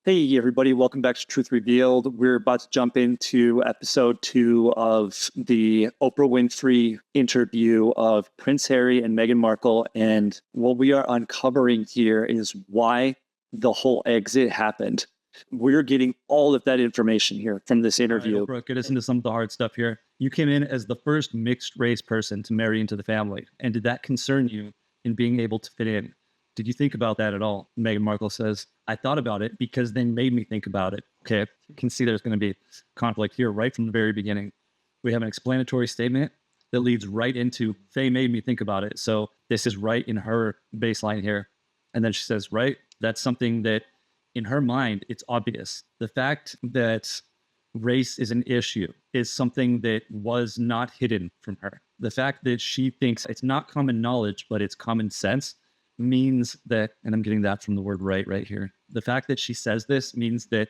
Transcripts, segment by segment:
Hey, everybody, welcome back to Truth Revealed. We're about to jump into episode 2 of the Oprah Winfrey interview of Prince Harry and Meghan Markle. And what we are uncovering here is why the whole exit happened. We're getting all of that information here from this interview. All right, Oprah, get us into some of the hard stuff here. You came in as the first mixed race person to marry into the family. And did that concern you in being able to fit in? Did you think about that at all? Meghan Markle says, I thought about it because they made me think about it. Okay, you can see there's going to be conflict here right from the very beginning. We have an explanatory statement that leads right into, they made me think about it. So this is right in her baseline here. And then she says, right, that's something that in her mind, it's obvious. The fact that race is an issue is something that was not hidden from her. The fact that she thinks it's not common knowledge, but it's common sense means that, and I'm getting that from the word right here. The fact that she says this means that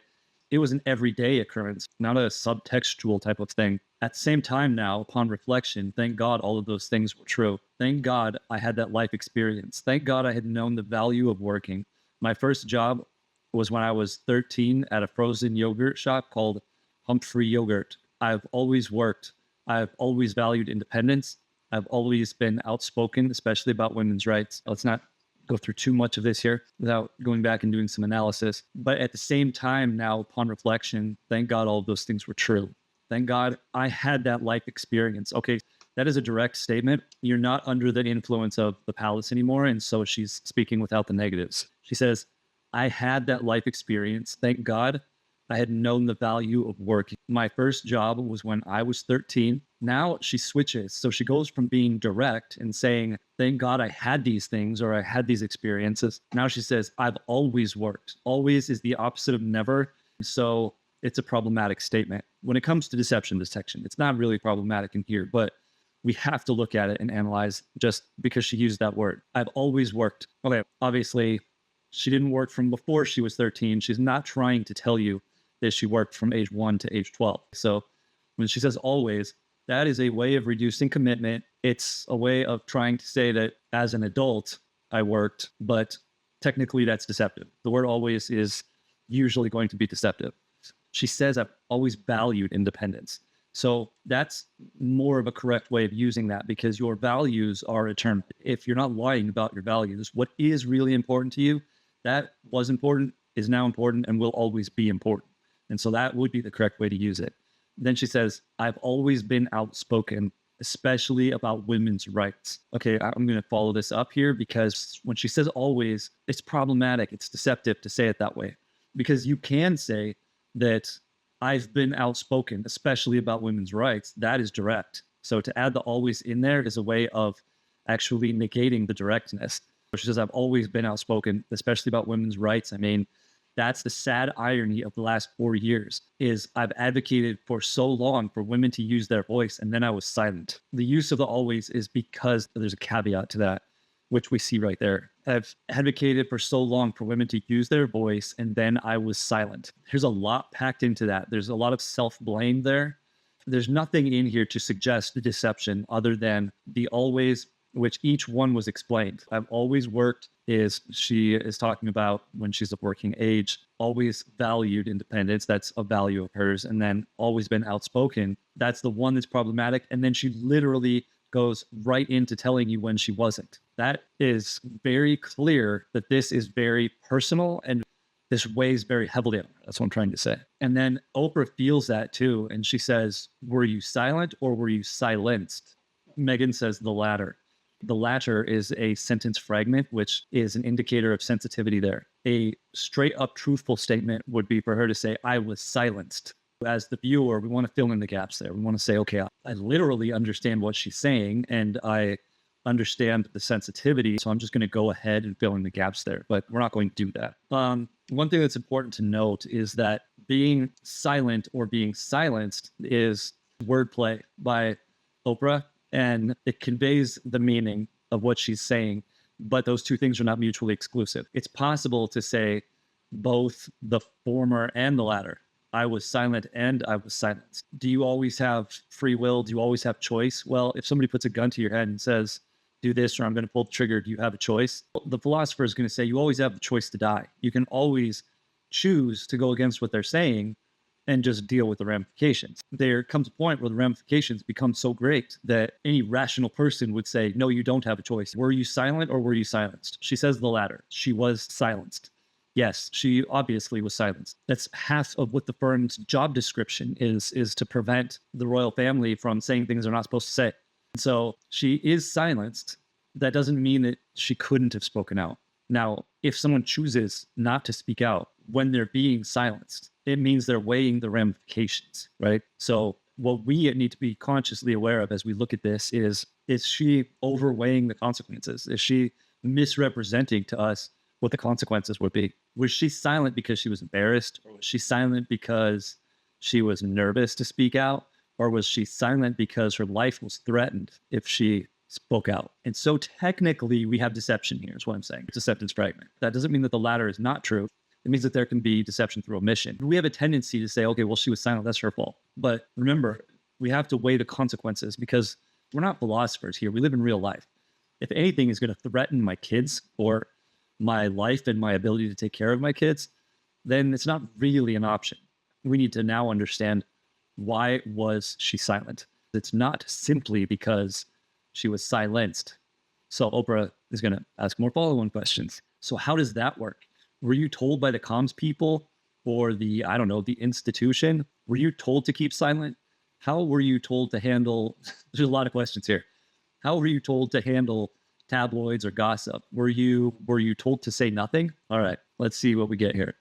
it was an everyday occurrence, not a subtextual type of thing. At the same time now, upon reflection, thank God all of those things were true. Thank God I had that life experience. Thank God I had known the value of working. My first job was when I was 13 at a frozen yogurt shop called Humphrey Yogurt. I've always worked. I've always valued independence. I've always been outspoken, especially about women's rights. Let's not go through too much of this here without going back and doing some analysis. But at the same time now, upon reflection, thank God all of those things were true. Thank God I had that life experience. Okay, that is a direct statement. You're not under the influence of the palace anymore. And so she's speaking without the negatives. She says, I had that life experience. Thank God I had known the value of working. My first job was when I was 13. Now she switches. So she goes from being direct and saying, thank God I had these things or I had these experiences. Now she says, I've always worked. Always is the opposite of never. So it's a problematic statement. When it comes to deception detection, it's not really problematic in here, but we have to look at it and analyze just because she used that word. I've always worked. Okay, obviously, she didn't work from before she was 13. She's not trying to tell you that she worked from age 1 to age 12. So when she says always, that is a way of reducing commitment. It's a way of trying to say that as an adult, I worked, but technically that's deceptive. The word always is usually going to be deceptive. She says, I've always valued independence. So that's more of a correct way of using that because your values are a term. If you're not lying about your values, what is really important to you, that was important, is now important, and will always be important. And so that would be the correct way to use it. Then she says, I've always been outspoken, especially about women's rights. Okay, I'm going to follow this up here because when she says always, it's problematic. It's deceptive to say it that way because you can say that I've been outspoken, especially about women's rights. That is direct. So to add the always in there is a way of actually negating the directness. She says, I've always been outspoken, especially about women's rights. I mean, that's the sad irony of the last 4 years is I've advocated for so long for women to use their voice and then I was silent. The use of the always is because there's a caveat to that, which we see right there. I've advocated for so long for women to use their voice and then I was silent. There's a lot packed into that. There's a lot of self-blame there. There's nothing in here to suggest the deception other than the always, which each one was explained. I've always worked is she is talking about when she's of working age, always valued independence. That's a value of hers. And then always been outspoken. That's the one that's problematic. And then she literally goes right into telling you when she wasn't. That is very clear that this is very personal and this weighs very heavily on her. That's what I'm trying to say. And then Oprah feels that too. And she says, were you silent or were you silenced? Meghan says the latter. The latter is a sentence fragment, which is an indicator of sensitivity there. A straight up truthful statement would be for her to say, I was silenced. As the viewer, we want to fill in the gaps there. We want to say, okay, I literally understand what she's saying and I understand the sensitivity. So I'm just going to go ahead and fill in the gaps there, but we're not going to do that. One thing that's important to note is that being silent or being silenced is wordplay by Oprah. And it conveys the meaning of what she's saying, but those two things are not mutually exclusive. It's possible to say both the former and the latter. I was silent and I was silenced. Do you always have free will? Do you always have choice? Well, if somebody puts a gun to your head and says, do this or I'm going to pull the trigger, do you have a choice? The philosopher is going to say you always have the choice to die. You can always choose to go against what they're saying and just deal with the ramifications. There comes a point where the ramifications become so great that any rational person would say, no, you don't have a choice. Were you silent or were you silenced? She says the latter. She was silenced. Yes, she obviously was silenced. That's half of what the firm's job description is to prevent the royal family from saying things they're not supposed to say. So she is silenced. That doesn't mean that she couldn't have spoken out. Now, if someone chooses not to speak out when they're being silenced, it means they're weighing the ramifications, right? So what we need to be consciously aware of as we look at this is she overweighing the consequences? Is she misrepresenting to us what the consequences would be? Was she silent because she was embarrassed? Or was she silent because she was nervous to speak out? Or was she silent because her life was threatened if she spoke out? And so technically we have deception here is what I'm saying. Deceptive fragment. That doesn't mean that the latter is not true. It means that there can be deception through omission. We have a tendency to say, okay, well, she was silent. That's her fault. But remember, we have to weigh the consequences because we're not philosophers here. We live in real life. If anything is going to threaten my kids or my life and my ability to take care of my kids, then it's not really an option. We need to now understand, why was she silent? It's not simply because she was silenced. So Oprah is going to ask more follow-on questions. So how does that work? Were you told by the comms people or the institution? Were you told to keep silent? How were you told to handle, there's a lot of questions here. How were you told to handle tabloids or gossip? Were you told to say nothing? All right, let's see what we get here.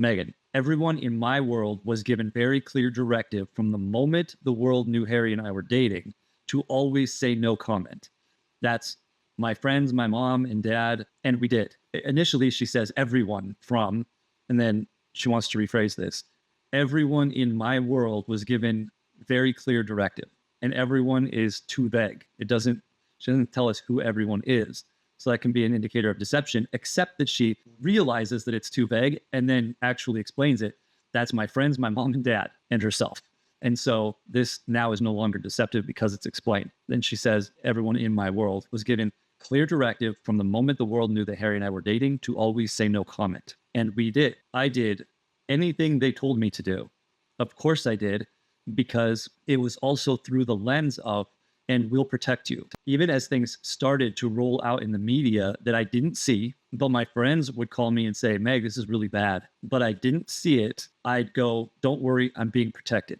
Meghan, everyone in my world was given very clear directive from the moment the world knew Harry and I were dating to always say no comment. That's my friends, my mom and dad, and we did. Initially, she says everyone from, and then she wants to rephrase this. Everyone in my world was given very clear directive, and everyone is too vague. She doesn't tell us who everyone is. So that can be an indicator of deception, except that she realizes that it's too vague and then actually explains it. That's my friends, my mom and dad, and herself. And so this now is no longer deceptive because it's explained. Then she says, everyone in my world was given clear directive from the moment the world knew that Harry and I were dating to always say no comment. And we did. I did anything they told me to do. Of course I did, because it was also through the lens of, and we'll protect you. Even as things started to roll out in the media that I didn't see, but my friends would call me and say, Meg, this is really bad, but I didn't see it. I'd go, don't worry, I'm being protected.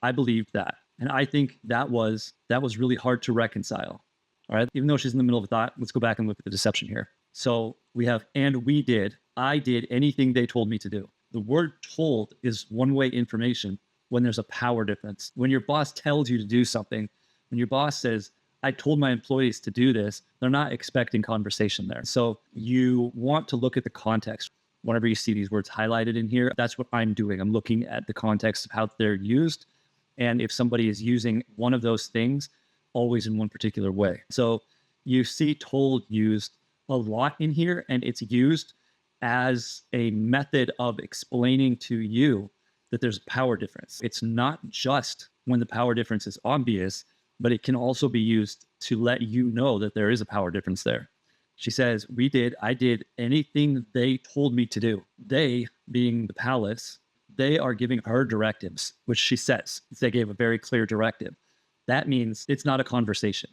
I believed that. And I think that was really hard to reconcile. All right. Even though she's in the middle of a thought, let's go back and look at the deception here. So we have, and we did. I did anything they told me to do. The word told is one-way information when there's a power difference. When your boss tells you to do something, when your boss says, I told my employees to do this, they're not expecting conversation there. So you want to look at the context. Whenever you see these words highlighted in here, that's what I'm doing. I'm looking at the context of how they're used. And if somebody is using one of those things, always in one particular way. So you see told used a lot in here, and it's used as a method of explaining to you that there's a power difference. It's not just when the power difference is obvious, but it can also be used to let you know that there is a power difference there. She says, I did anything they told me to do. They, being the palace, they are giving her directives, which she says they gave a very clear directive. That means it's not a conversation.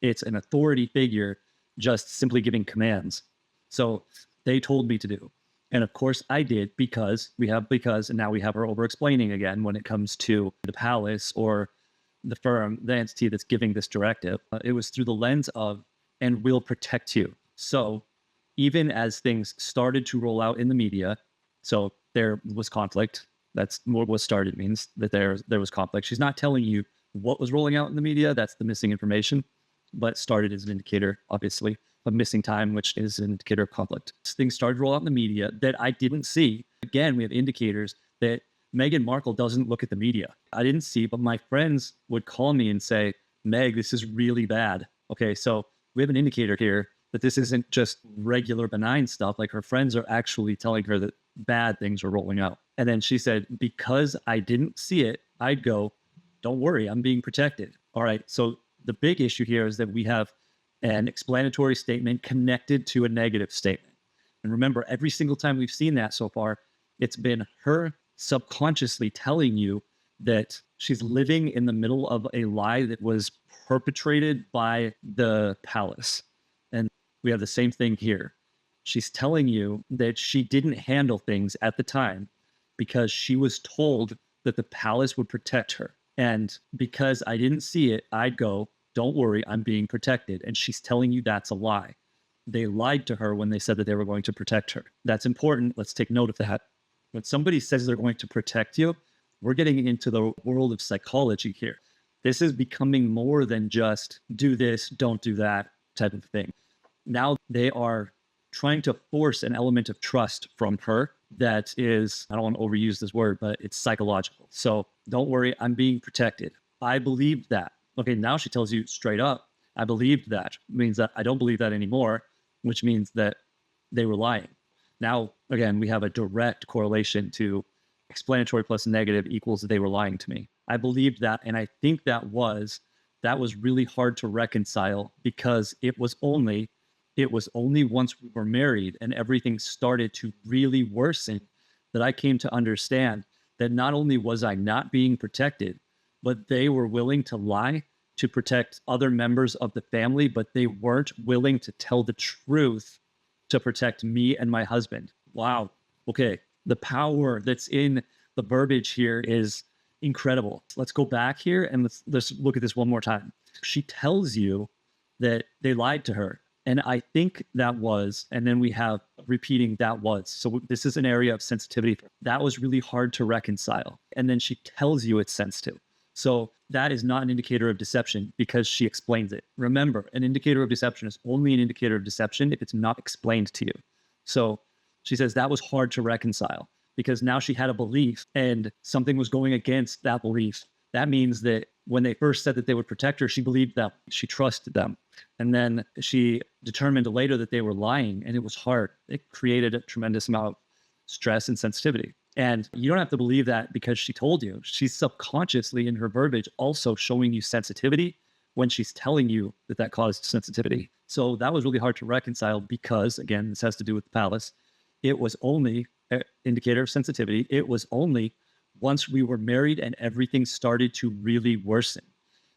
It's an authority figure just simply giving commands. So they told me to do. And of course I did because, and now we have her over explaining again when it comes to the palace or the firm, the entity that's giving this directive. It was through the lens of, and we'll protect you. So even as things started to roll out in the media, so there was conflict. That's what was started means that there was conflict. She's not telling you what was rolling out in the media. That's the missing information, but started as an indicator, obviously, of missing time, which is an indicator of conflict. Things started to roll out in the media that I didn't see. Again, we have indicators that Meghan Markle doesn't look at the media. I didn't see, but my friends would call me and say, Meg, this is really bad. Okay, so we have an indicator here that this isn't just regular benign stuff. Like her friends are actually telling her that bad things are rolling out. And then she said, because I didn't see it, I'd go, don't worry, I'm being protected. All right, so the big issue here is that we have an explanatory statement connected to a negative statement. And remember, every single time we've seen that so far, It's been her subconsciously telling you that she's living in the middle of a lie that was perpetrated by the palace. And we have the same thing here. She's telling you that she didn't handle things at the time because she was told that the palace would protect her. And because I didn't see it, I'd go, don't worry, I'm being protected. And she's telling you that's a lie. They lied to her when they said that they were going to protect her. That's important. Let's take note of that. When somebody says they're going to protect you, we're getting into the world of psychology here. This is becoming more than just do this, don't do that type of thing. Now they are trying to force an element of trust from her that is, I don't want to overuse this word, but it's psychological. So don't worry, I'm being protected. I believed that. Okay, now she tells you straight up, I believed that. It means that I don't believe that anymore, which means that they were lying. Now, again, we have a direct correlation to explanatory plus negative equals they were lying to me. I believed that, and I think that was really hard to reconcile because it was only once we were married and everything started to really worsen that I came to understand that not only was I not being protected, but they were willing to lie to protect other members of the family, but they weren't willing to tell the truth to protect me and my husband. Wow. Okay. The power that's in the verbiage here is incredible. Let's go back here and let's look at this one more time. She tells you that they lied to her. And I think that was, and then we have repeating that was. So this is an area of sensitivity. That was really hard to reconcile. And then she tells you it's sensitive. So that is not an indicator of deception because she explains it. Remember, an indicator of deception is only an indicator of deception if it's not explained to you. So she says that was hard to reconcile because now she had a belief and something was going against that belief. That means that when they first said that they would protect her, she believed them. She trusted them. And then she determined later that they were lying, and it was hard. It created a tremendous amount of stress and sensitivity. And you don't have to believe that because she told you. She's subconsciously in her verbiage also showing you sensitivity when she's telling you that that caused sensitivity. So that was really hard to reconcile because, again, this has to do with the palace. It was only an indicator of sensitivity. It was only once we were married and everything started to really worsen.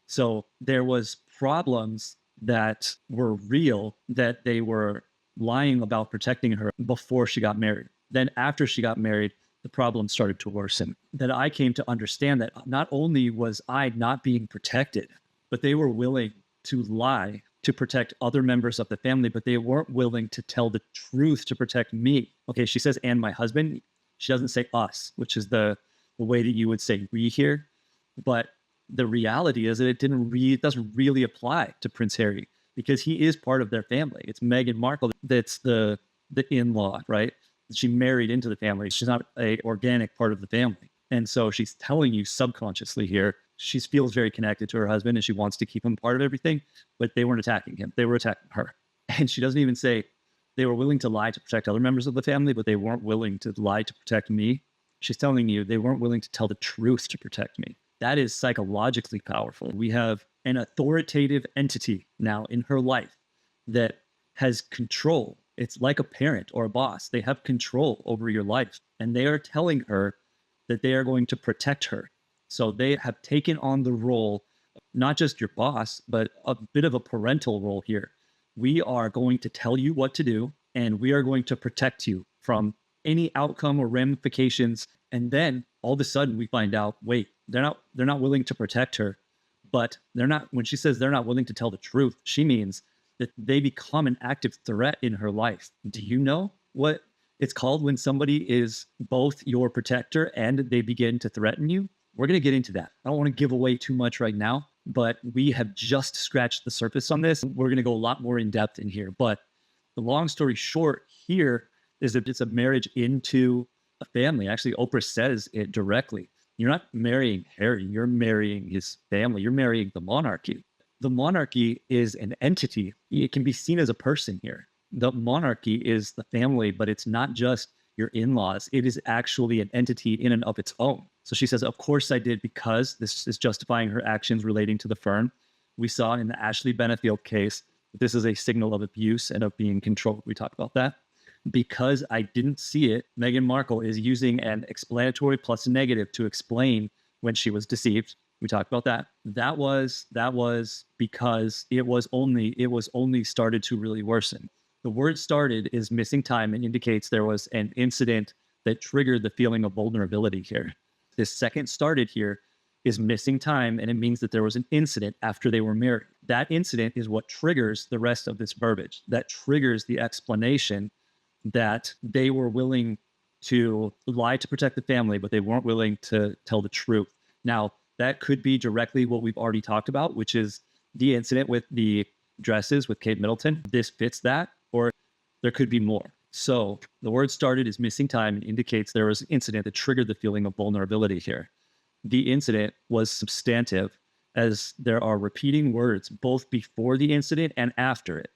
So there was problems that were real that they were lying about protecting her before she got married. Then after she got married, the problem started to worsen. That I came to understand that not only was I not being protected, but they were willing to lie to protect other members of the family, but they weren't willing to tell the truth to protect me. Okay, she says, and my husband. She doesn't say us, which is the way that you would say we here. But the reality is that it doesn't really apply to Prince Harry because he is part of their family. It's Meghan Markle that's the in-law, right? She married into the family. She's not an organic part of the family. And so she's telling you subconsciously here, she feels very connected to her husband and she wants to keep him part of everything, but they weren't attacking him. They were attacking her. And she doesn't even say they were willing to lie to protect other members of the family, but they weren't willing to lie to protect me. She's telling you they weren't willing to tell the truth to protect me. That is psychologically powerful. We have an authoritative entity now in her life that has control. It's like a parent or a boss. They have control over your life, and they are telling her that they are going to protect her. So they have taken on the role, not just your boss, but a bit of a parental role here. We are going to tell you what to do, and we are going to protect you from any outcome or ramifications. And then all of a sudden we find out, wait, they're not willing to protect her, but when she says they're not willing to tell the truth, she means that they become an active threat in her life. Do you know what it's called when somebody is both your protector and they begin to threaten you? We're going to get into that. I don't want to give away too much right now, but we have just scratched the surface on this. We're going to go a lot more in depth in here. But the long story short here is that it's a marriage into a family. Actually, Oprah says it directly. You're not marrying Harry, you're marrying his family. You're marrying the monarchy. The monarchy is an entity. It can be seen as a person here. The monarchy is the family, but it's not just your in-laws. It is actually an entity in and of its own. So she says, of course I did, because this is justifying her actions relating to the firm. We saw in the Ashley Benefield case, this is a signal of abuse and of being controlled. We talked about that. Because I didn't see it, Meghan Markle is using an explanatory plus a negative to explain when she was deceived. We talked about that. That was because it was only started to really worsen. The word started is missing time and indicates there was an incident that triggered the feeling of vulnerability here. This second started here is missing time, and it means that there was an incident after they were married. That incident is what triggers the rest of this verbiage. That triggers the explanation that they were willing to lie to protect the family, but they weren't willing to tell the truth. Now, that could be directly what we've already talked about, which is the incident with the dresses with Kate Middleton. This fits that, or there could be more. So the word started is missing time and indicates there was an incident that triggered the feeling of vulnerability here. The incident was substantive, as there are repeating words both before the incident and after it.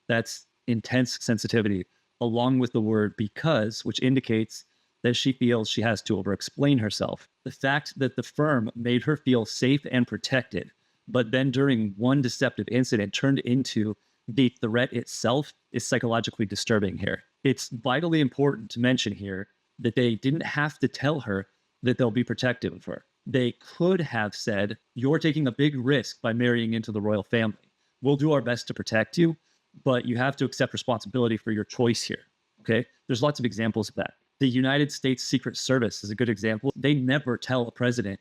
That's intense sensitivity, along with the word because, which indicates that she feels she has to over-explain herself. The fact that the firm made her feel safe and protected, but then during one deceptive incident turned into the threat itself, is psychologically disturbing here. It's vitally important to mention here that they didn't have to tell her that they'll be protective of her. They could have said, you're taking a big risk by marrying into the royal family. We'll do our best to protect you, but you have to accept responsibility for your choice here. Okay? There's lots of examples of that. The United States Secret Service is a good example. They never tell a president,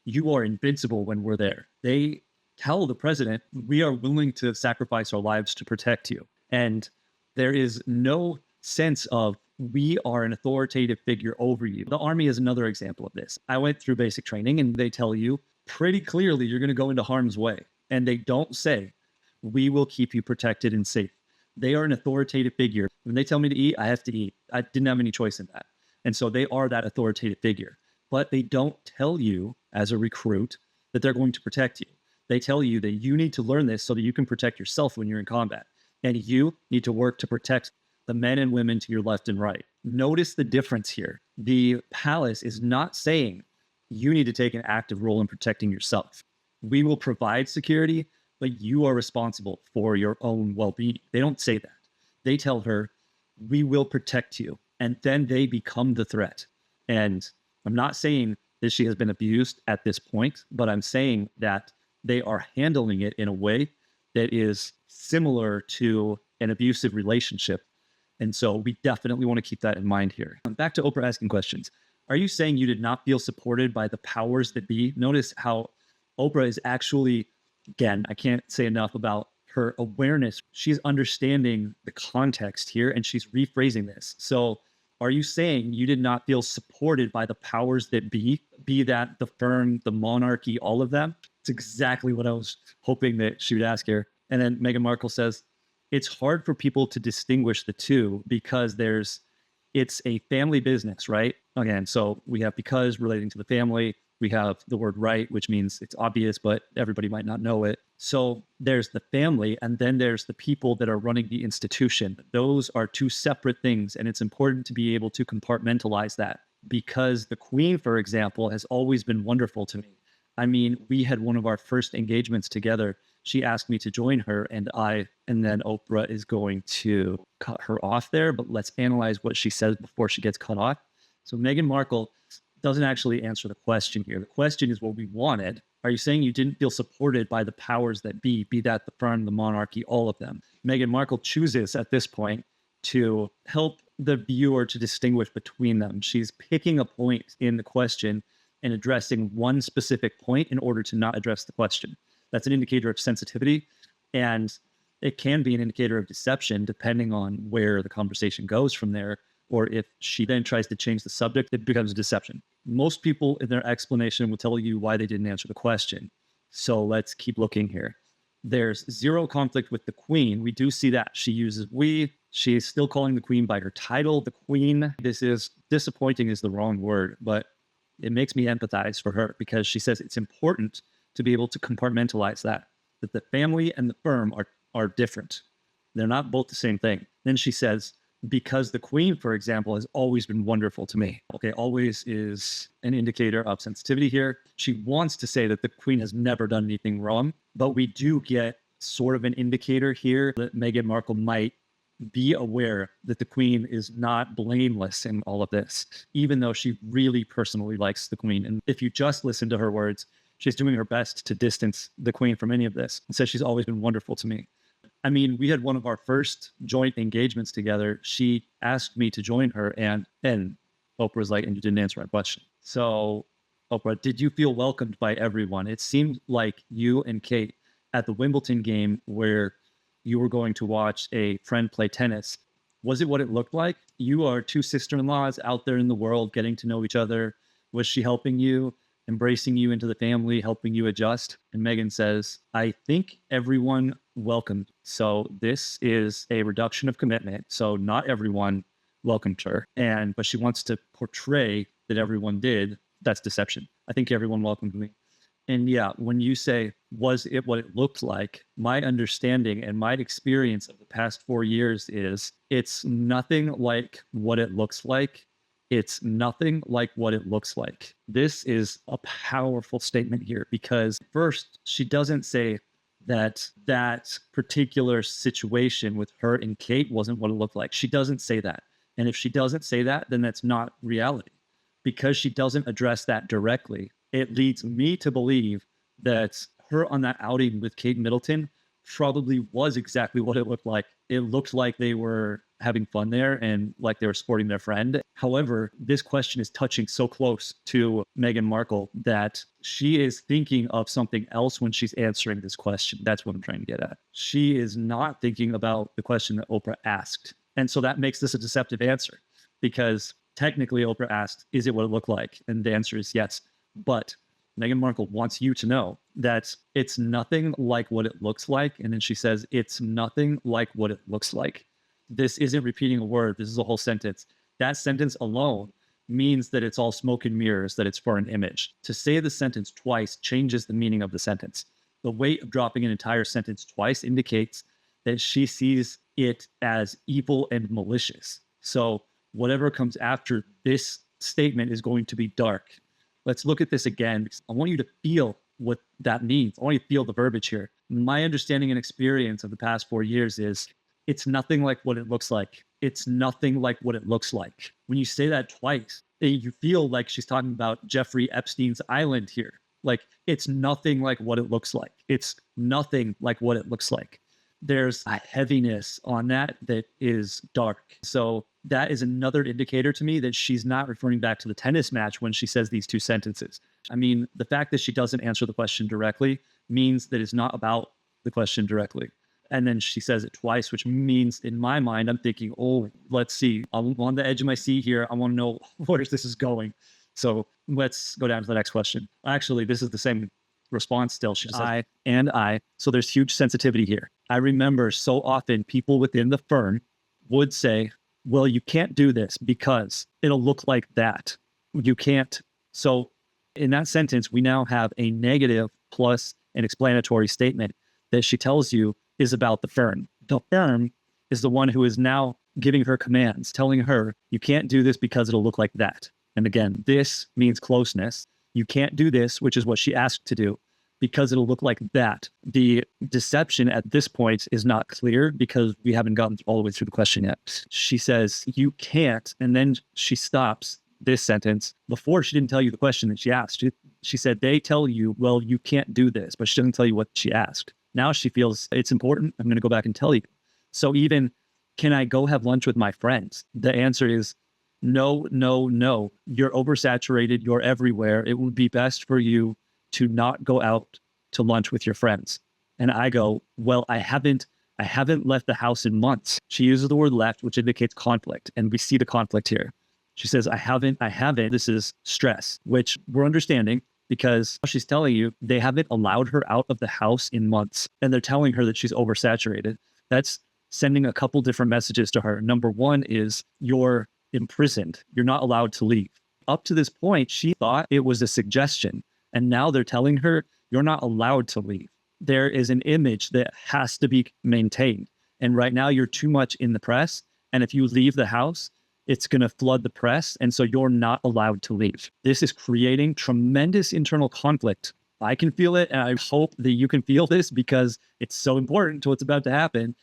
you are invincible when we're there. They tell the president, we are willing to sacrifice our lives to protect you. And there is no sense of, we are an authoritative figure over you. The Army is another example of this. I went through basic training and they tell you pretty clearly you're going to go into harm's way. And they don't say, we will keep you protected and safe. They are an authoritative figure. When they tell me to eat, I have to eat. I didn't have any choice in that. And so they are that authoritative figure. But they don't tell you as a recruit that they're going to protect you. They tell you that you need to learn this so that you can protect yourself when you're in combat. And you need to work to protect the men and women to your left and right. Notice the difference here. The palace is not saying you need to take an active role in protecting yourself. We will provide security, but you are responsible for your own well-being. They don't say that. They tell her, we will protect you. And then they become the threat. And I'm not saying that she has been abused at this point, but I'm saying that they are handling it in a way that is similar to an abusive relationship. And so we definitely want to keep that in mind here. Back to Oprah asking questions. Are you saying you did not feel supported by the powers that be? Notice how Oprah is actually, again, I can't say enough about her awareness. She's understanding the context here and she's rephrasing this. So are you saying you did not feel supported by the powers that be that the firm, the monarchy, all of them? It's exactly what I was hoping that she would ask here. And then Meghan Markle says, it's hard for people to distinguish the two because it's a family business, right? Again, so we have because relating to the family, we have the word right, which means it's obvious, but everybody might not know it. So there's the family, and then there's the people that are running the institution. Those are two separate things, and it's important to be able to compartmentalize that because the Queen, for example, has always been wonderful to me. I mean, we had one of our first engagements together. She asked me to join her, and then Oprah is going to cut her off there, but let's analyze what she says before she gets cut off. So Meghan Markle doesn't actually answer the question here. The question is what we wanted. Are you saying you didn't feel supported by the powers that be that the firm, the monarchy, all of them? Meghan Markle chooses at this point to help the viewer to distinguish between them. She's picking a point in the question and addressing one specific point in order to not address the question. That's an indicator of sensitivity, and it can be an indicator of deception depending on where the conversation goes from there, or if she then tries to change the subject, it becomes a deception. Most people in their explanation will tell you why they didn't answer the question. So let's keep looking here. There's zero conflict with the Queen. We do see that. She uses we. She is still calling the Queen by her title, the Queen. This is disappointing is the wrong word, but it makes me empathize for her because she says it's important to be able to compartmentalize that the family and the firm are different. They're not both the same thing. Then she says, because the Queen, for example, has always been wonderful to me. Okay, always is an indicator of sensitivity here. She wants to say that the Queen has never done anything wrong, but we do get sort of an indicator here that Meghan Markle might be aware that the queen is not blameless in all of this, even though she really personally likes the queen. And if you just listen to her words, she's doing her best to distance the queen from any of this and says she's always been wonderful to me. I mean, we had one of our first joint engagements together. She asked me to join her, and Oprah was like, and you didn't answer my question. So, Oprah, did you feel welcomed by everyone? It seemed like you and Kate at the Wimbledon game where you were going to watch a friend play tennis. Was it what it looked like? You are two sister-in-laws out there in the world getting to know each other. Was she helping you, embracing you into the family, helping you adjust? And Meghan says, I think everyone welcomed. So this is a reduction of commitment. So not everyone welcomed her. But she wants to portray that everyone did. That's deception. I think everyone welcomed me. And yeah, when you say, was it what it looked like? My understanding and my experience of the past 4 years is it's nothing like what it looks like. It's nothing like what it looks like. This is a powerful statement here because first, she doesn't say that that particular situation with her and Kate wasn't what it looked like. She doesn't say that. And if she doesn't say that, then that's not reality. Because she doesn't address that directly, it leads me to believe that her on that outing with Kate Middleton probably was exactly what it looked like. It looked like they were having fun there and like they were supporting their friend. However, this question is touching so close to Meghan Markle that she is thinking of something else when she's answering this question. That's what I'm trying to get at. She is not thinking about the question that Oprah asked. And so that makes this a deceptive answer because technically Oprah asked, is it what it looked like? And the answer is yes. But Meghan Markle wants you to know that it's nothing like what it looks like. And then she says, it's nothing like what it looks like. This isn't repeating a word. This is a whole sentence. That sentence alone means that it's all smoke and mirrors, that it's for an image. To say the sentence twice changes the meaning of the sentence. The weight of dropping an entire sentence twice indicates that she sees it as evil and malicious. So whatever comes after this statement is going to be dark. Let's look at this again. I want you to feel what that means. I want you to feel the verbiage here. My understanding and experience of the past 4 years is it's nothing like what it looks like. It's nothing like what it looks like. When you say that twice, you feel like she's talking about Jeffrey Epstein's island here. Like it's nothing like what it looks like. It's nothing like what it looks like. There's a heaviness on that is dark. So that is another indicator to me that she's not referring back to the tennis match when she says these two sentences. I mean, the fact that she doesn't answer the question directly means that it's not about the question directly. And then she says it twice, which means in my mind, I'm thinking, oh, let's see. I'm on the edge of my seat here. I want to know where this is going. So let's go down to the next question. Actually, this is the same response still. She says, I. So there's huge sensitivity here. I remember so often people within the firm would say, well, you can't do this because it'll look like that. You can't. So in that sentence, we now have a negative plus an explanatory statement that she tells you is about the firm. The firm is the one who is now giving her commands, telling her, you can't do this because it'll look like that. And again, this means closeness. You can't do this, which is what she asked to do, because it'll look like that. The deception at this point is not clear because we haven't gotten all the way through the question yet. She says, you can't, and then she stops this sentence. Before, she didn't tell you the question that she asked. She said, they tell you, well, you can't do this, but she doesn't tell you what she asked. Now she feels it's important. I'm going to go back and tell you. So even, can I go have lunch with my friends? The answer is no, no, no. You're oversaturated. You're everywhere. It would be best for you to not go out to lunch with your friends. And I go, well, I haven't left the house in months. She uses the word left, which indicates conflict. And we see the conflict here. She says, I haven't. This is stress, which we're understanding because she's telling you they haven't allowed her out of the house in months. And they're telling her that she's oversaturated. That's sending a couple different messages to her. Number one is you're imprisoned. You're not allowed to leave. Up to this point, she thought it was a suggestion. And now they're telling her you're not allowed to leave. There is an image that has to be maintained. And right now you're too much in the press. And if you leave the house, it's going to flood the press. And so you're not allowed to leave. This is creating tremendous internal conflict. I can feel it. And I hope that you can feel this because it's so important to what's about to happen.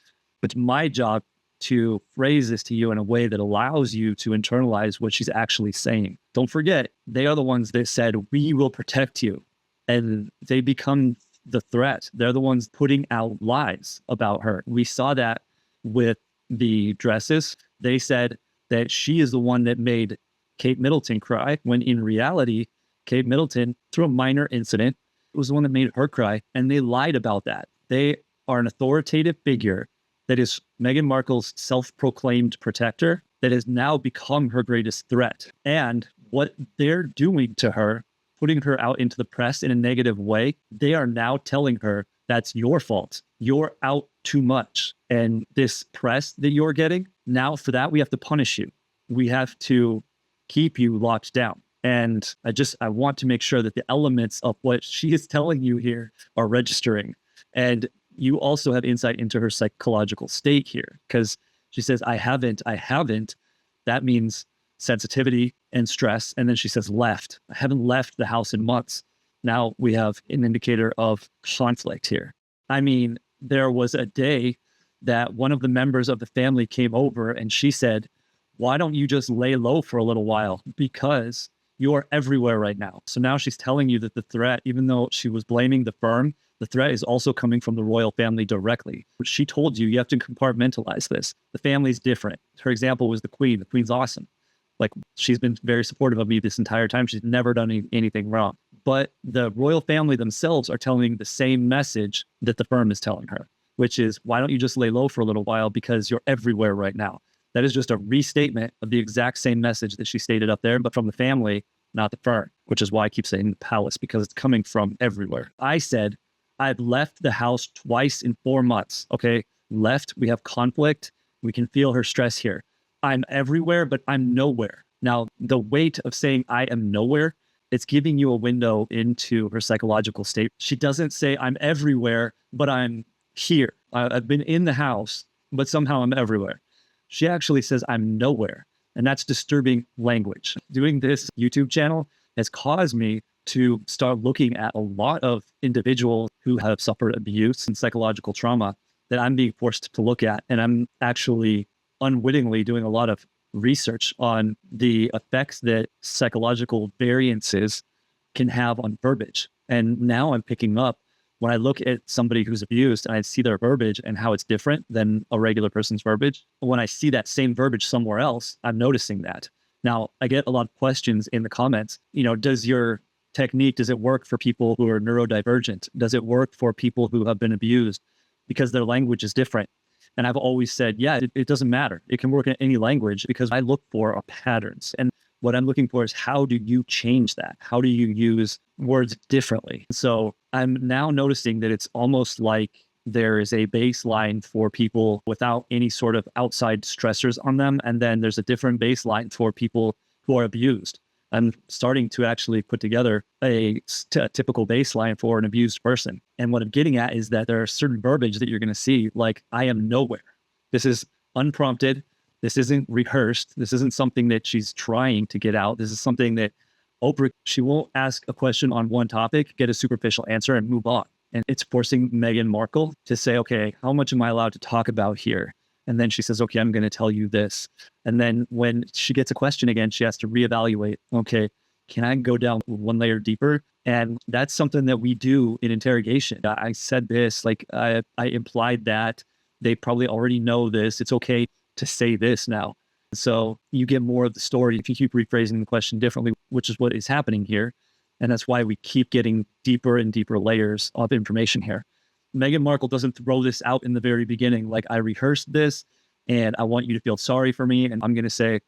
It's my job to phrase this to you in a way that allows you to internalize what she's actually saying. Don't forget, they are the ones that said, we will protect you. And they become the threat. They're the ones putting out lies about her. We saw that with the dresses. They said that she is the one that made Kate Middleton cry, when in reality, Kate Middleton, through a minor incident, was the one that made her cry. And they lied about that. They are an authoritative figure that is Meghan Markle's self-proclaimed protector that has now become her greatest threat. And what they're doing to her, putting her out into the press in a negative way, they are now telling her that's your fault. You're out too much. And this press that you're getting, now for that, we have to punish you. We have to keep you locked down. And I want to make sure that the elements of what she is telling you here are registering. And you also have insight into her psychological state here, because she says, I haven't. That means sensitivity and stress. And then she says, left. I haven't left the house in months. Now we have an indicator of conflict here. I mean, there was a day that one of the members of the family came over and she said, why don't you just lay low for a little while? Because you're everywhere right now. So now she's telling you that the threat, even though she was blaming the firm, the threat is also coming from the royal family directly. She told you have to compartmentalize this. The family's different. Her example was the Queen. The Queen's awesome. Like, she's been very supportive of me this entire time. She's never done anything wrong. But the royal family themselves are telling the same message that the firm is telling her, which is, why don't you just lay low for a little while because you're everywhere right now. That is just a restatement of the exact same message that she stated up there, but from the family, not the firm, which is why I keep saying the palace, because it's coming from everywhere. I said, I've left the house twice in 4 months. Okay. Left. We have conflict. We can feel her stress here. I'm everywhere, but I'm nowhere. Now, the weight of saying I am nowhere, it's giving you a window into her psychological state. She doesn't say I'm everywhere, but I'm here. I've been in the house, but somehow I'm everywhere. She actually says I'm nowhere. And that's disturbing language. Doing this YouTube channel has caused me to start looking at a lot of individuals who have suffered abuse and psychological trauma that I'm being forced to look at. And I'm actually unwittingly doing a lot of research on the effects that psychological variances can have on verbiage. And now I'm picking up, when I look at somebody who's abused and I see their verbiage and how it's different than a regular person's verbiage, when I see that same verbiage somewhere else, I'm noticing that. Now, I get a lot of questions in the comments, does your technique, does it work for people who are neurodivergent? Does it work for people who have been abused because their language is different? And I've always said, yeah, it doesn't matter. It can work in any language, because I look for patterns. And what I'm looking for is, how do you change that? How do you use words differently? So I'm now noticing that it's almost like there is a baseline for people without any sort of outside stressors on them. And then there's a different baseline for people who are abused. I'm starting to actually put together a typical baseline for an abused person. And what I'm getting at is that there are certain verbiage that you're going to see, like, I am nowhere. This is unprompted. This isn't rehearsed. This isn't something that she's trying to get out. This is something that Oprah, she won't ask a question on one topic, get a superficial answer, and move on. And it's forcing Meghan Markle to say, okay, how much am I allowed to talk about here? And then she says, okay, I'm going to tell you this. And then when she gets a question again, she has to reevaluate, okay, can I go down one layer deeper? And that's something that we do in interrogation. I said this, like, I implied that. They probably already know this. It's okay to say this now. So you get more of the story if you keep rephrasing the question differently, which is what is happening here. And that's why we keep getting deeper and deeper layers of information here. Meghan Markle doesn't throw this out in the very beginning, like, I rehearsed this and I want you to feel sorry for me. And I'm going to say,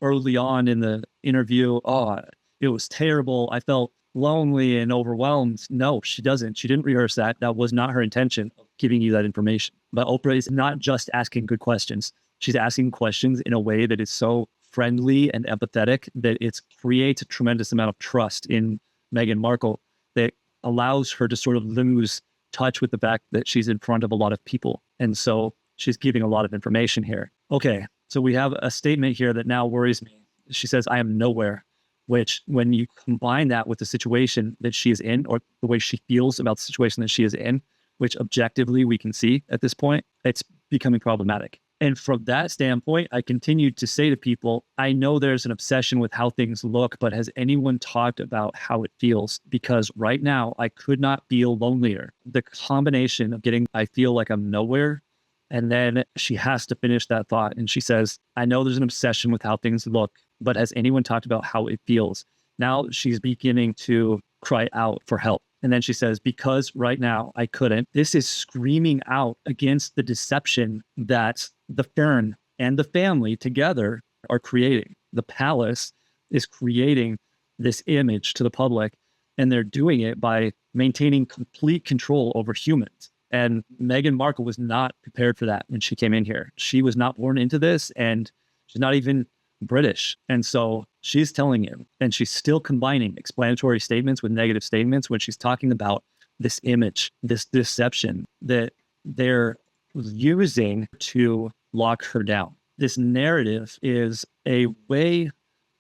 early on in the interview, oh, it was terrible. I felt lonely and overwhelmed. No, she doesn't. She didn't rehearse that. That was not her intention of giving you that information. But Oprah is not just asking good questions. She's asking questions in a way that is so friendly and empathetic that it creates a tremendous amount of trust in Meghan Markle that allows her to sort of lose touch with the fact that she's in front of a lot of people. And so she's giving a lot of information here. Okay, so we have a statement here that now worries me. She says, I am nowhere, which, when you combine that with the situation that she is in, or the way she feels about the situation that she is in, which objectively we can see at this point, it's becoming problematic. And from that standpoint, I continued to say to people, I know there's an obsession with how things look, but has anyone talked about how it feels? Because right now I could not feel lonelier. The combination of getting, I feel like I'm nowhere. And then she has to finish that thought. And she says, I know there's an obsession with how things look, but has anyone talked about how it feels? Now she's beginning to cry out for help. And then she says, because right now I couldn't. This is screaming out against the deception that the firm and the family together are creating. The palace is creating this image to the public, and they're doing it by maintaining complete control over humans. And Meghan Markle was not prepared for that when she came in here. She was not born into this, and she's not even British. And so she's telling you, and she's still combining explanatory statements with negative statements when she's talking about this image, this deception that they're using to lock her down. This narrative is a way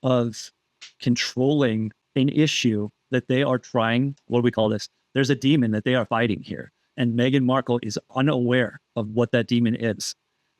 of controlling an issue that they are trying, what do we call this? There's a demon that they are fighting here. And Meghan Markle is unaware of what that demon is.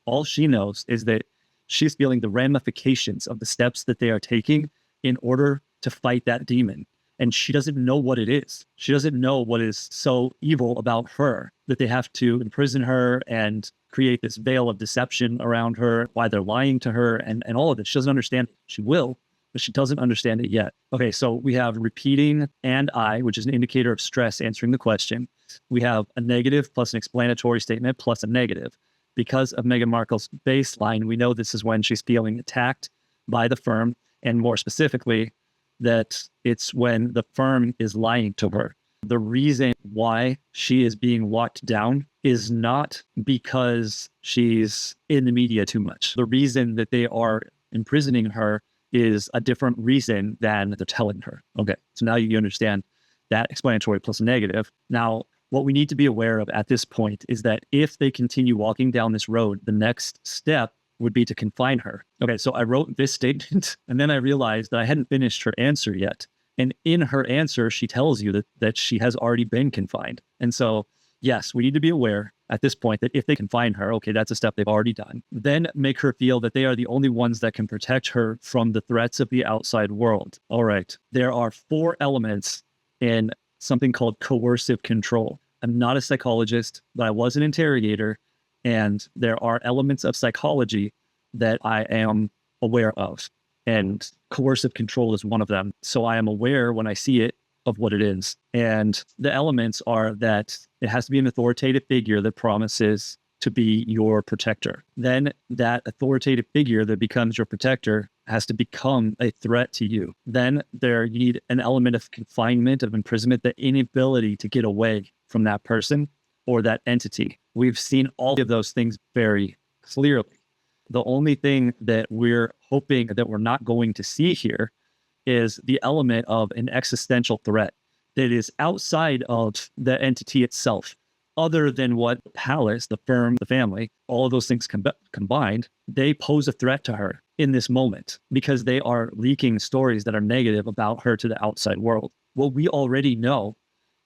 All she knows is that she's feeling the ramifications of the steps that they are taking in order to fight that demon. And she doesn't know what it is. She doesn't know what is so evil about her that they have to imprison her and create this veil of deception around her, why they're lying to her, and all of this. She doesn't understand. She will, but she doesn't understand it yet. Okay, so we have repeating and I, which is an indicator of stress answering the question. We have a negative plus an explanatory statement plus a negative. Because of Meghan Markle's baseline, we know this is when she's feeling attacked by the firm, and more specifically, that it's when the firm is lying to her. The reason why she is being locked down is not because she's in the media too much. The reason that they are imprisoning her is a different reason than they're telling her. Okay, so now you understand that explanatory plus negative. Now, what we need to be aware of at this point is that if they continue walking down this road, the next step would be to confine her. Okay, so I wrote this statement and then I realized that I hadn't finished her answer yet. And in her answer, she tells you that she has already been confined. And so, yes, we need to be aware at this point that if they confine her, okay, that's a step they've already done. Then make her feel that they are the only ones that can protect her from the threats of the outside world. All right, there are 4 elements in something called coercive control. I'm not a psychologist, but I was an interrogator, and there are elements of psychology that I am aware of, and coercive control is one of them. So I am aware when I see it of what it is. And the elements are that it has to be an authoritative figure that promises to be your protector. Then that authoritative figure that becomes your protector has to become a threat to you. Then you need an element of confinement, of imprisonment, the inability to get away from that person or that entity. We've seen all of those things very clearly. The only thing that we're hoping that we're not going to see here is the element of an existential threat that is outside of the entity itself, other than what the palace, the firm, the family, all of those things combined, they pose a threat to her in this moment because they are leaking stories that are negative about her to the outside world. What we already know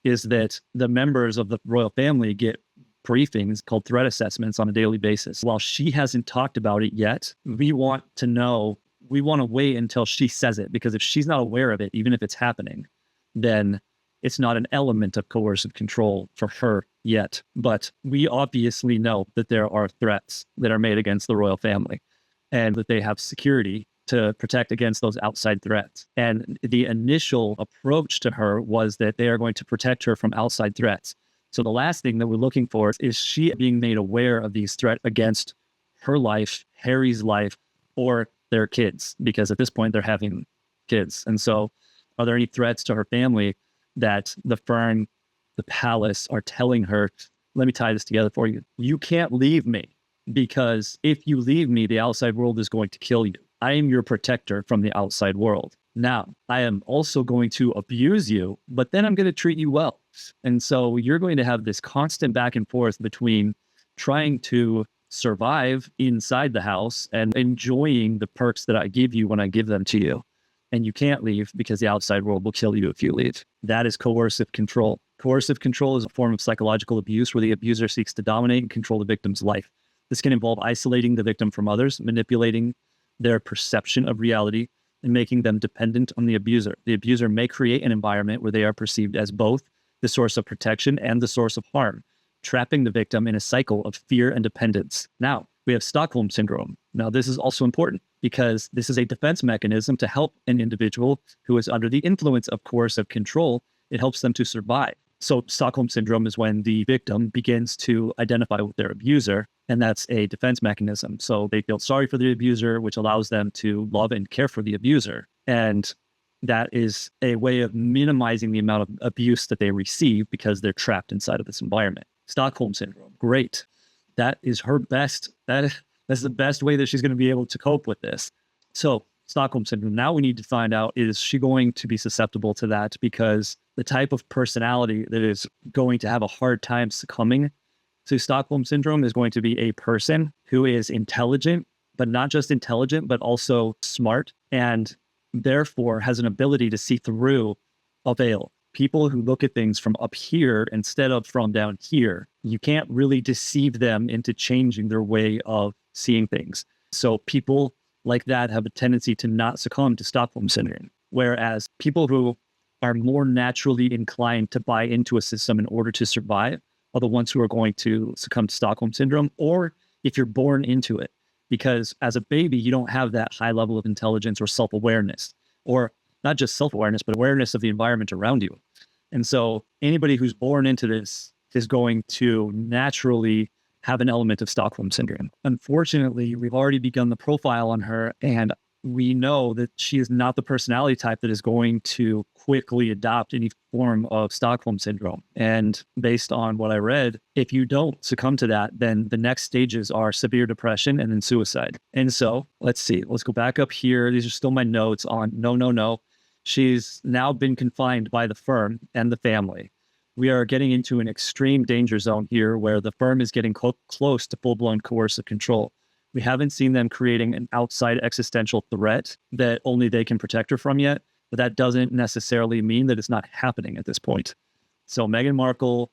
is that the members of the royal family get briefings called threat assessments on a daily basis. While she hasn't talked about it yet, we want to wait until she says it, because if she's not aware of it, even if it's happening, then it's not an element of coercive control for her yet. But we obviously know that there are threats that are made against the royal family and that they have security to protect against those outside threats. And the initial approach to her was that they are going to protect her from outside threats. So the last thing that we're looking for is she being made aware of these threats against her life, Harry's life, or their kids, because at this point they're having kids. And so are there any threats to her family that the firm, the palace are telling her, let me tie this together for you. You can't leave me, because if you leave me, the outside world is going to kill you. I am your protector from the outside world. Now, I am also going to abuse you, but then I'm going to treat you well. And so you're going to have this constant back and forth between trying to survive inside the house and enjoying the perks that I give you when I give them to you. And you can't leave because the outside world will kill you if you leave. That is coercive control. Coercive control is a form of psychological abuse where the abuser seeks to dominate and control the victim's life. This can involve isolating the victim from others, manipulating their perception of reality, and making them dependent on the abuser. The abuser may create an environment where they are perceived as both the source of protection and the source of harm, trapping the victim in a cycle of fear and dependence. Now, we have Stockholm Syndrome. Now, this is also important because this is a defense mechanism to help an individual who is under the influence of coercive control. It helps them to survive. So Stockholm Syndrome is when the victim begins to identify with their abuser, and that's a defense mechanism. So they feel sorry for the abuser, which allows them to love and care for the abuser. And that is a way of minimizing the amount of abuse that they receive because they're trapped inside of this environment. Stockholm Syndrome, great. That is her best, that's the best way that she's going to be able to cope with this. So Stockholm Syndrome, now we need to find out, is she going to be susceptible to that? Because the type of personality that is going to have a hard time succumbing to Stockholm Syndrome is going to be a person who is intelligent, but not just intelligent, but also smart, and therefore has an ability to see through a veil. People who look at things from up here instead of from down here, you can't really deceive them into changing their way of seeing things. So people like that have a tendency to not succumb to Stockholm Syndrome, whereas people who are more naturally inclined to buy into a system in order to survive are the ones who are going to succumb to Stockholm Syndrome, or if you're born into it. Because as a baby, you don't have that high level of intelligence or self-awareness, or not just self-awareness, but awareness of the environment around you. And so anybody who's born into this is going to naturally have an element of Stockholm Syndrome. Unfortunately, we've already begun the profile on her, and we know that she is not the personality type that is going to quickly adopt any form of Stockholm Syndrome. And based on what I read, if you don't succumb to that, then the next stages are severe depression and then suicide. And so let's see, let's go back up here. These are still my notes on no. She's now been confined by the firm and the family. We are getting into an extreme danger zone here where the firm is getting close to full-blown coercive control. We haven't seen them creating an outside existential threat that only they can protect her from yet, but that doesn't necessarily mean that it's not happening at this point. So Meghan Markle's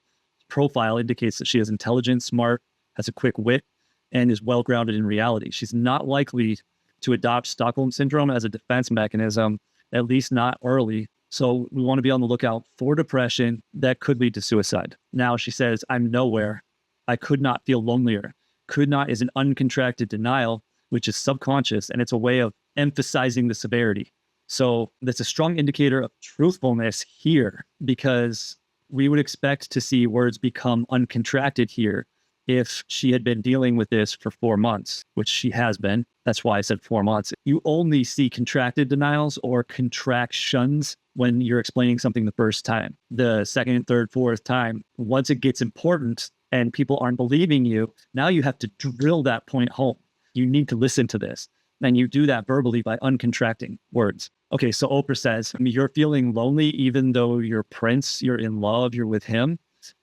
profile indicates that she is intelligent, smart, has a quick wit, and is well-grounded in reality. She's not likely to adopt Stockholm Syndrome as a defense mechanism, at least not early. So we want to be on the lookout for depression that could lead to suicide. Now she says, I'm nowhere. I could not feel lonelier. Could not is an uncontracted denial, which is subconscious, and it's a way of emphasizing the severity. So that's a strong indicator of truthfulness here, because we would expect to see words become uncontracted here if she had been dealing with this for 4 months, which she has been. That's why I said 4 months. You only see contracted denials or contractions when you're explaining something the first time. The second, third, fourth time, once it gets important and people aren't believing you, now you have to drill that point home. You need to listen to this. And you do that verbally by uncontracting words. Okay, so Oprah says, you're feeling lonely even though you're Prince, you're in love, you're with him.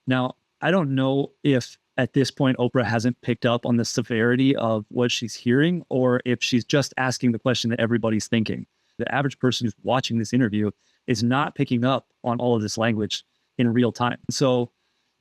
Now, I don't know if at this point Oprah hasn't picked up on the severity of what she's hearing, or if she's just asking the question that everybody's thinking. The average person who's watching this interview is not picking up on all of this language in real time. So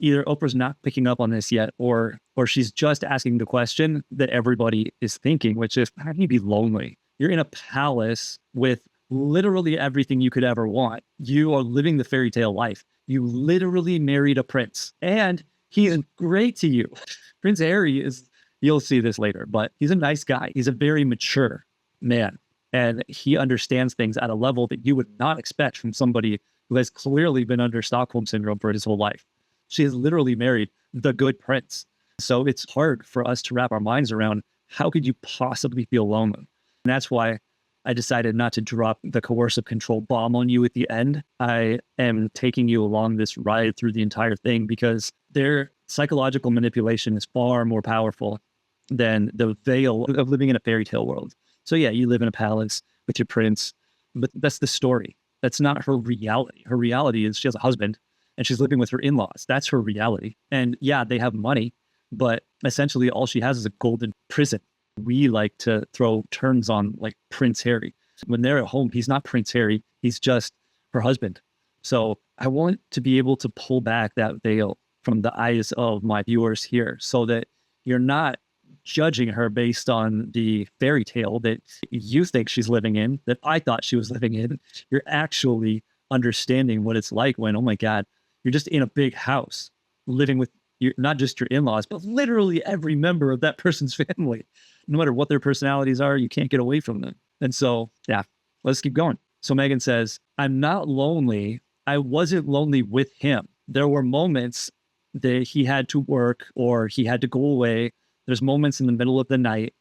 either Oprah's not picking up on this yet, or she's just asking the question that everybody is thinking, which is, how can you be lonely? You're in a palace with literally everything you could ever want. You are living the fairy tale life. You literally married a prince, and he is great to you. Prince Harry is, you'll see this later, but he's a nice guy. He's a very mature man, and he understands things at a level that you would not expect from somebody who has clearly been under Stockholm Syndrome for his whole life. She has literally married the good prince. So it's hard for us to wrap our minds around, how could you possibly feel lonely? And that's why I decided not to drop the coercive control bomb on you at the end. I am taking you along this ride through the entire thing, because their psychological manipulation is far more powerful than the veil of living in a fairy tale world. So yeah, you live in a palace with your prince, but that's the story. That's not her reality. Her reality is she has a husband and she's living with her in-laws. That's her reality. And yeah, they have money, but essentially all she has is a golden prison. We like to throw terms on like Prince Harry. When they're at home, he's not Prince Harry. He's just her husband. So I want to be able to pull back that veil from the eyes of my viewers here, so that you're not judging her based on the fairy tale that you think she's living in, that I thought she was living in. You're actually understanding what it's like when, oh my God, you're just in a big house living with not just your in-laws, but literally every member of that person's family. No matter what their personalities are, you can't get away from them. And so, yeah, let's keep going. So Meghan says, I'm not lonely. I wasn't lonely with him. There were moments that he had to work or he had to go away. There's moments in the middle of the night.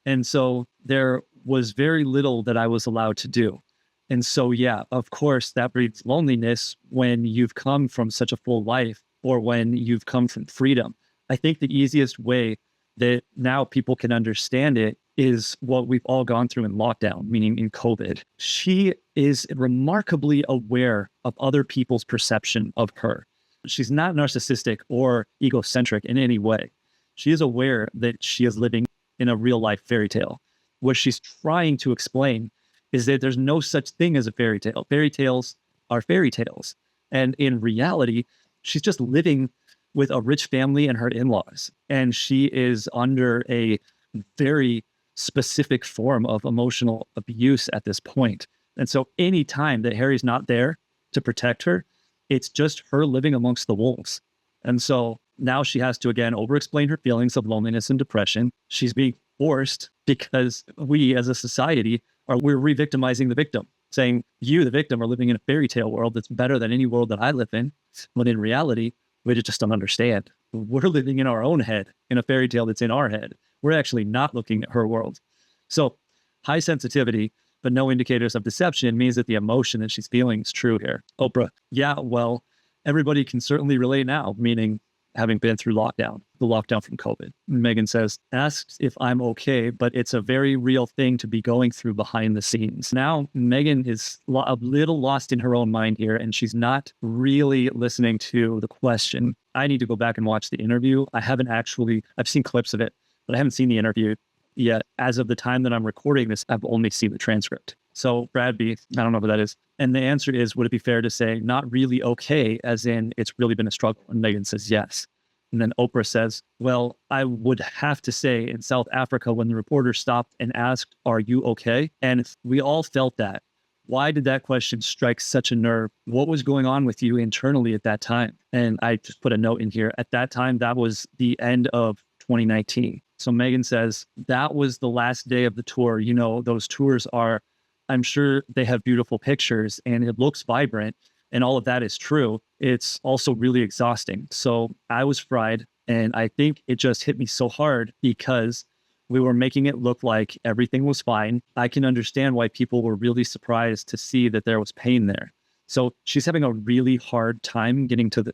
And so there was very little that I was allowed to do. And so, yeah, of course, that breeds loneliness when you've come from such a full life or when you've come from freedom. I think the easiest way that now people can understand it is what we've all gone through in lockdown, meaning in COVID. She is remarkably aware of other people's perception of her. She's not narcissistic or egocentric in any way. She is aware that she is living in a real life fairy tale. What she's trying to explain is that there's no such thing as a fairy tale. Fairy tales are fairy tales. And in reality, she's just living with a rich family and her in-laws. And she is under a very specific form of emotional abuse at this point. And so any time that Harry's not there to protect her, it's just her living amongst the wolves. And so now she has to, again, over-explain her feelings of loneliness and depression. She's being forced because we as a society we're re-victimizing the victim, saying you, the victim, are living in a fairy tale world that's better than any world that I live in. When in reality, we just don't understand. We're living in our own head, in a fairy tale that's in our head. We're actually not looking at her world. So high sensitivity, but no indicators of deception means that the emotion that she's feeling is true here. Oprah, yeah, well, everybody can certainly relate now, meaning having been through lockdown, the lockdown from COVID. Meghan says, asks if I'm okay, but it's a very real thing to be going through behind the scenes. Now, Meghan is a little lost in her own mind here, and she's not really listening to the question. I need to go back and watch the interview. I've seen clips of it, but I haven't seen the interview yet. As of the time that I'm recording this, I've only seen the transcript. So Brad B, I don't know who that is. And the answer is, would it be fair to say not really okay, as in it's really been a struggle? And Meghan says yes. And then Oprah says, well, I would have to say in South Africa, when the reporter stopped and asked, are you okay? And we all felt that. Why did that question strike such a nerve? What was going on with you internally at that time? And I just put a note in here. At that time, that was the end of 2019. So Meghan says, that was the last day of the tour. You know, those tours are, I'm sure they have beautiful pictures and it looks vibrant and all of that is true. It's also really exhausting. So I was fried, and I think it just hit me so hard because we were making it look like everything was fine. I can understand why people were really surprised to see that there was pain there. So she's having a really hard time getting to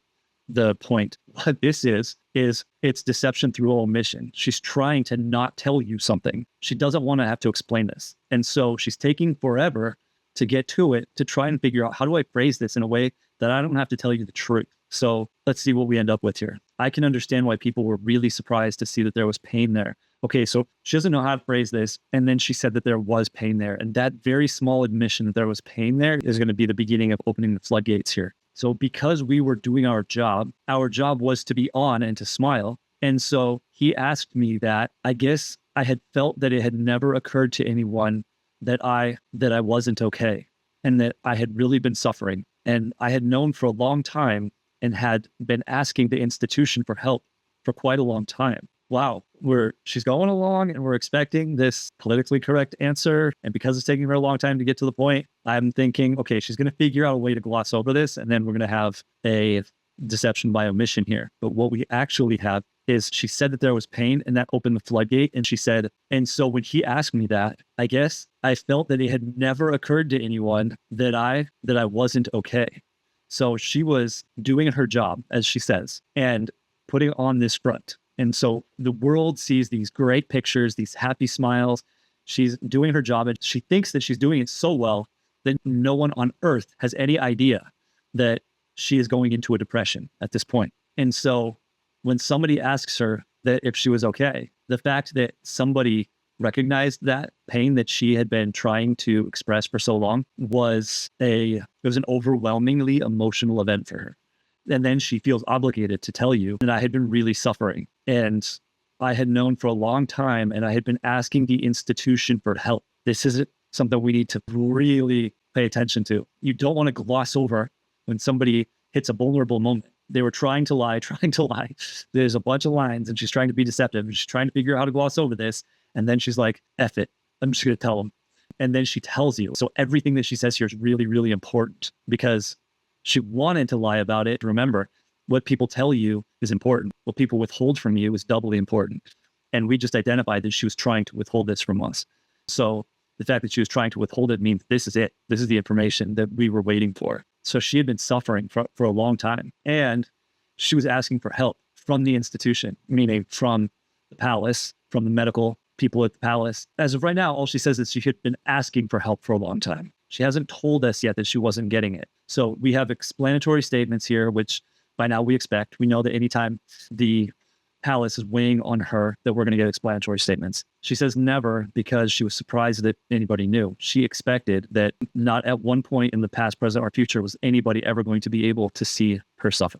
the point. What this is it's deception through omission. She's trying to not tell you something. She doesn't want to have to explain this. And so she's taking forever to get to it, to try and figure out, how do I phrase this in a way that I don't have to tell you the truth? So let's see what we end up with here. I can understand why people were really surprised to see that there was pain there. Okay, so she doesn't know how to phrase this. And then she said that there was pain there. And that very small admission that there was pain there is going to be the beginning of opening the floodgates here. So because we were doing our job was to be on and to smile. And so he asked me that. I guess I had felt that it had never occurred to anyone that I wasn't okay and that I had really been suffering. And I had known for a long time and had been asking the institution for help for quite a long time. Wow, she's going along and we're expecting this politically correct answer. And because it's taking her a long time to get to the point, I'm thinking, okay, she's going to figure out a way to gloss over this. And then we're going to have a deception by omission here. But what we actually have is she said that there was pain and that opened the floodgate. And she said, and so when he asked me that, I guess I felt that it had never occurred to anyone that I wasn't okay. So she was doing her job, as she says, and putting on this front. And so the world sees these great pictures, these happy smiles. She's doing her job and she thinks that she's doing it so well that no one on earth has any idea that she is going into a depression at this point. And so when somebody asks her that if she was okay, the fact that somebody recognized that pain that she had been trying to express for so long was an overwhelmingly emotional event for her. And then she feels obligated to tell you that I had been really suffering. And I had known for a long time, and I had been asking the institution for help. This isn't something we need to really pay attention to. You don't want to gloss over when somebody hits a vulnerable moment. They were trying to lie, trying to lie. There's a bunch of lines, and she's trying to be deceptive. And she's trying to figure out how to gloss over this. And then she's like, F it. I'm just going to tell them. And then she tells you. So everything that she says here is really, really important because she wanted to lie about it. Remember, what people tell you is important. What people withhold from you is doubly important. And we just identified that she was trying to withhold this from us. So the fact that she was trying to withhold it means this is it. This is the information that we were waiting for. So she had been suffering for a long time. And she was asking for help from the institution, meaning from the palace, from the medical people at the palace. As of right now, all she says is she had been asking for help for a long time. She hasn't told us yet that she wasn't getting it. So we have explanatory statements here, which by now we expect. We know that anytime the palace is weighing on her, that we're going to get explanatory statements. She says never because she was surprised that anybody knew. She expected that not at one point in the past, present, or future was anybody ever going to be able to see her suffer.